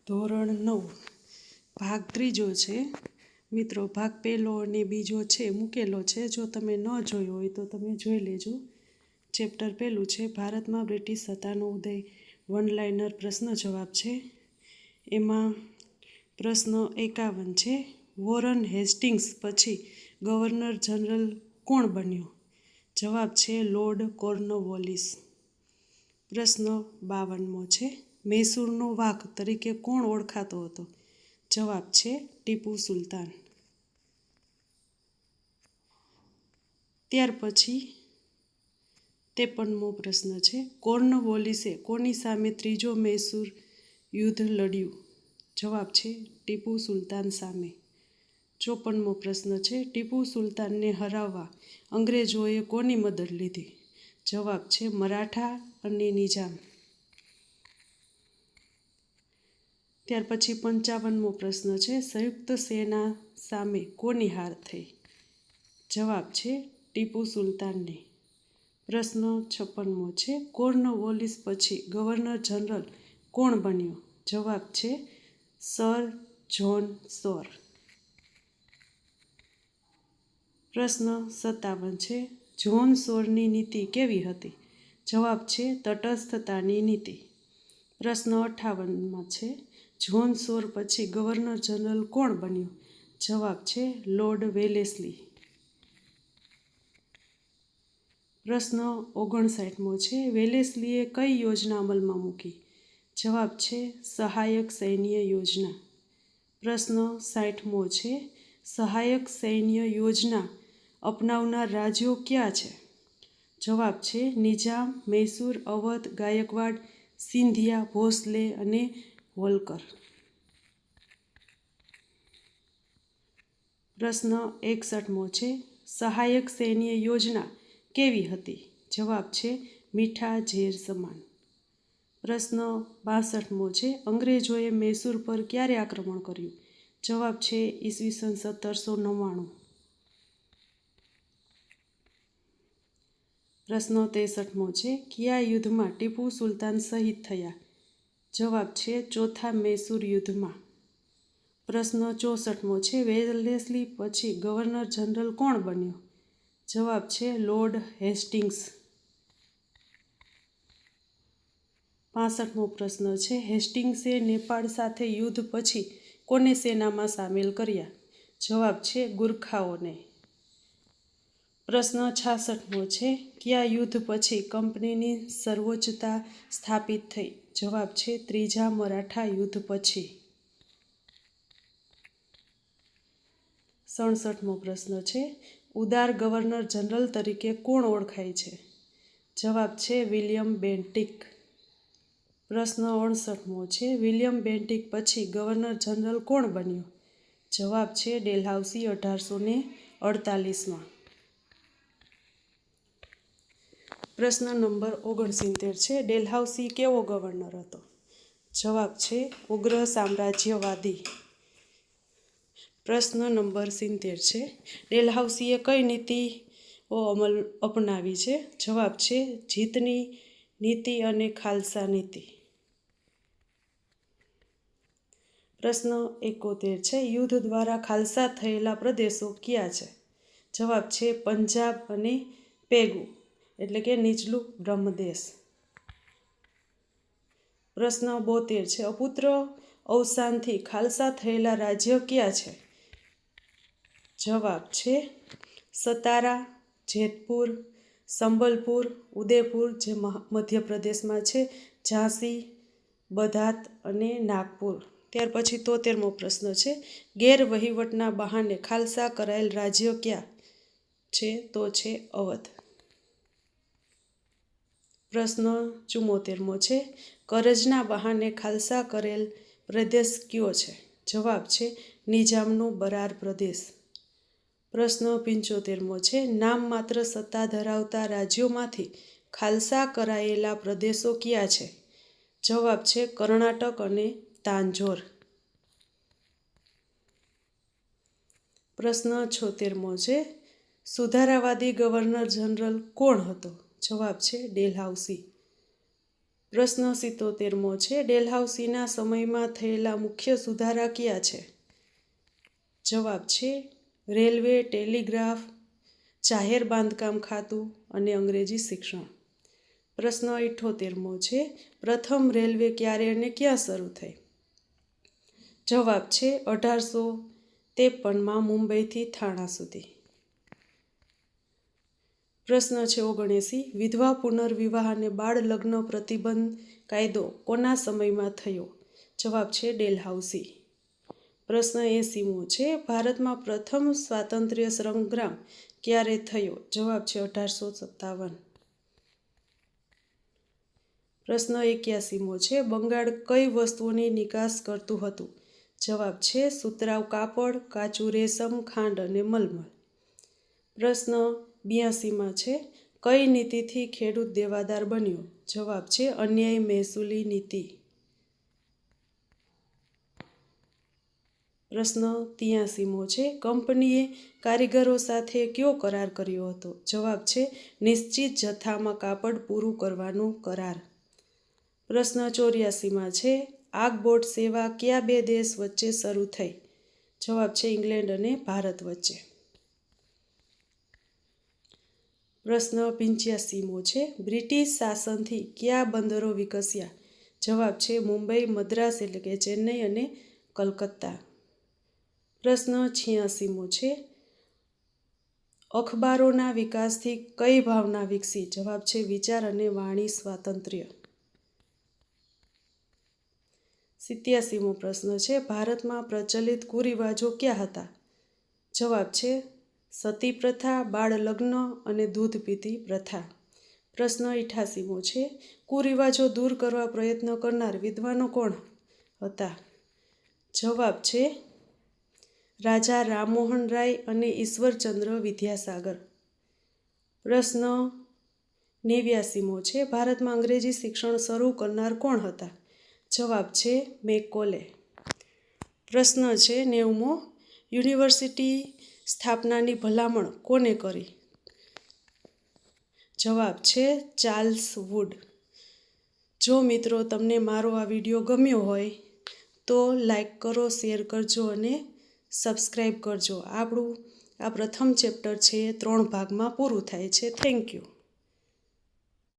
ધોરણ 9 ભાગ ત્રીજો છે મિત્રો. ભાગ પહેલો અને બીજો છે મૂકેલો છે, જો તમે ન જોયો હોય તો તમે જોઈ લેજો. ચેપ્ટર પહેલું છે ભારતમાં બ્રિટિશ સત્તાનો ઉદય, વન લાઇનર પ્રશ્ન જવાબ છે. એમાં પ્રશ્ન 51 છે, વોરન હેસ્ટિંગ્સ પછી ગવર્નર જનરલ કોણ બન્યો? જવાબ છે લોર્ડ કોર્નવોલિસ. પ્રશ્ન 52મો છે, મૈસૂરનો વાઘ તરીકે કોણ ઓળખાતો હતો? જવાબ છે ટીપુ સુલતાન. ત્યાર પછી 53મો પ્રશ્ન છે, કોર્નવોલિસે કોની સામે ત્રીજો મૈસૂર યુદ્ધ લડ્યું? જવાબ છે ટીપુ સુલતાન સામે. 54મો પ્રશ્ન છે, ટીપુ સુલતાનને હરાવવા અંગ્રેજોએ કોની મદદ લીધી? જવાબ છે મરાઠા અને નિજામ. ત્યાર પછી 55મો પ્રશ્ન છે, સંયુક્ત સેના સામે કોની હાર થઈ? જવાબ છે ટીપુ સુલતાનની. પ્રશ્ન 56મો છે, કોર્નવોલિસ પછી ગવર્નર જનરલ કોણ બન્યો? જવાબ છે સર જ્હોન સોર. પ્રશ્ન 57 છે, જ્હોન સોરની નીતિ કેવી હતી? જવાબ છે તટસ્થતાની નીતિ. પ્રશ્ન 58માં છે, જ્હોન સોર પછી ગવર્નર જનરલ કોણ બન્યો? જવાબ છે લોર્ડ વેલેસ્લી. પ્રશ્ન 59મો છે, વેલેસ્લીએ કઈ યોજના અમલમાં મૂકી? જવાબ છે સહાયક સૈન્ય યોજના. પ્રશ્ન 60મો છે, સહાયક સૈન્ય યોજના અપનાવનાર રાજ્યો ક્યાં છે? જવાબ છે નિજામ, મૈસૂર, અવધ, ગાયકવાડ, સિંધિયા, ભોસલે અને હોલકર. પ્રશ્ન 61મો છે, સહાયક સૈન્ય યોજના કેવી હતી? જવાબ છે મીઠા ઝેર સમાન. પ્રશ્ન 62મો છે, અંગ્રેજોએ મૈસૂર પર ક્યારે આક્રમણ કર્યું? જવાબ છે ઈસવીસન 1799. પ્રશ્ન 63મો છે, કયા યુદ્ધમાં ટીપુ સુલતાન શહીદ થયા? જવાબ છે ચોથા મૈસૂર યુદ્ધમાં. પ્રશ્ન 64મો છે, વેલેસ્લી પછી ગવર્નર જનરલ કોણ બન્યો? જવાબ છે લોર્ડ હેસ્ટિંગ્સ. 65મો પ્રશ્ન છે, હેસ્ટિંગ્સે નેપાળ સાથે યુદ્ધ પછી કોને સેનામાં સામેલ કર્યા? જવાબ છે ગુરખાઓને. પ્રશ્ન 66મો છે, કયા યુદ્ધ પછી કંપનીની સર્વોચ્ચતા સ્થાપિત થઈ? જવાબ છે ત્રીજા મરાઠા યુદ્ધ પછી. 67મો પ્રશ્ન છે, ઉદાર ગવર્નર જનરલ તરીકે કોણ ઓળખાય છે? જવાબ છે વિલિયમ બેન્ટિક. પ્રશ્ન 68મો છે, વિલિયમ બેન્ટિક પછી ગવર્નર જનરલ કોણ બન્યો? જવાબ છે ડેલહાઉસી 1848માં. પ્રશ્ન નંબર 69 છે, ડેલહાઉસી કેવો ગવર્નર હતો? જવાબ છે ઉગ્ર સામ્રાજ્યવાદી. પ્રશ્ન નંબર 70 છે, ડેલહાઉસીએ કઈ નીતિઓ અપનાવી છે? જવાબ છે જીતની નીતિ અને ખાલસા નીતિ. પ્રશ્ન 71 છે, યુદ્ધ દ્વારા ખાલસા થયેલા પ્રદેશો કયા છે? જવાબ છે પંજાબ અને પેગુ એટલે કે નીચલું બ્રહ્મદેશ. પ્રશ્ન 72 છે, અપુત્ર અવસાનથી ખાલસા થયેલા રાજ્ય કયા છે? જવાબ છે સતારા, જેતપુર, સંબલપુર, ઉદયપુર જે મધ્યપ્રદેશમાં છે, ઝાંસી, બધાત અને નાગપુર. ત્યાર પછી 73મો પ્રશ્ન છે, ગેરવહીવટના બહાને ખાલસા કરાયેલ રાજ્ય ક્યાં છે? તો છે અવધ. પ્રશ્ન 74મો છે, કરજના બહાને ખાલસા કરેલ પ્રદેશ કયો છે? જવાબ છે નિજામનો બરાર પ્રદેશ. પ્રશ્ન 75મો છે, નામ માત્ર સત્તા ધરાવતા રાજ્યોમાંથી ખાલસા કરાયેલા પ્રદેશો કયા છે? જવાબ છે કર્ણાટક અને તાંજોર. પ્રશ્ન 76મો છે, સુધારાવાદી ગવર્નર જનરલ કોણ હતો? જવાબ છે ડેલહાઉસી. પ્રશ્ન 77મો છે, ડેલહાઉસીના સમયમાં થયેલા મુખ્ય સુધારા કયા છે? જવાબ છે રેલવે, ટેલિગ્રાફ, જાહેર બાંધકામ ખાતું અને અંગ્રેજી શિક્ષણ. પ્રશ્ન 78મો છે, પ્રથમ રેલવે ક્યારે અને ક્યાં શરૂ થઈ? જવાબ છે 1853માં મુંબઈથી થાણા સુધી. પ્રશ્ન છે 79, વિધવા પુનર્વિવાહ અને બાળ લગ્ન પ્રતિબંધ કાયદો કોના સમયમાં થયો? જવાબ છે ડેલહાઉસી. પ્રશ્ન 80મો છે, ભારતમાં પ્રથમ સ્વાતંત્ર્ય સંગ્રામ ક્યારે થયો? જવાબ છે 1857. પ્રશ્ન 81મો છે, બંગાળ કઈ વસ્તુઓની નિકાસ કરતું હતું? જવાબ છે સુતરાઉ કાપડ, કાચું રેશમ, ખાંડ અને મલમલ. પ્રશ્ન 82માં છે, કઈ નીતિથી ખેડૂત દેવાદાર બન્યો? જવાબ છે અન્યાય મહેસૂલી નીતિ. પ્રશ્ન 83મો છે, કંપનીએ કારીગરો સાથે કયો કરાર કર્યો હતો? જવાબ છે નિશ્ચિત જથ્થામાં કાપડ પૂરું કરવાનો કરાર. પ્રશ્ન 84માં છે, આગબોટ સેવા કયા બે દેશ વચ્ચે શરૂ થઈ? જવાબ છે ઇંગ્લેન્ડ અને ભારત વચ્ચે. પ્રશ્ન 85મો છે, બ્રિટિશ શાસનથી કયા બંદરો વિકસ્યા? જવાબ છે મુંબઈ, મદ્રાસ એટલે કે ચેન્નઈ અને કલકત્તા. પ્રશ્ન 86મો છે, અખબારોના વિકાસથી કઈ ભાવના વિકસી? જવાબ છે વિચાર અને વાણી સ્વાતંત્ર્ય. 87મો પ્રશ્ન છે, ભારતમાં પ્રચલિત કુરિવાજો કયા હતા? જવાબ છે સતી પ્રથા, બાળ લગ્ન અને દૂધ પીતી પ્રથા. પ્રશ્ન 88મો છે, કુરિવાજો દૂર કરવા પ્રયત્ન કરનાર વિદ્વાનો કોણ હતા? જવાબ છે રાજા રામમોહન રાય અને ઈશ્વરચંદ્ર વિદ્યાસાગર. પ્રશ્ન 89મો છે, ભારતમાં અંગ્રેજી શિક્ષણ શરૂ કરનાર કોણ હતા? જવાબ છે મેકોલે. પ્રશ્ન છે 90મો, યુનિવર્સિટી સ્થાપનાની ભલામણ કોને કરી? જવાબ છે ચાર્લ્સ વુડ. જો મિત્રો તમને મારો આ વિડીયો ગમ્યો હોય તો લાઈક કરો, શેર કરજો અને સબસ્ક્રાઈબ કરજો. આપણું આ પ્રથમ ચેપ્ટર છે 3 ભાગમાં પૂરું થાય છે. Thank you.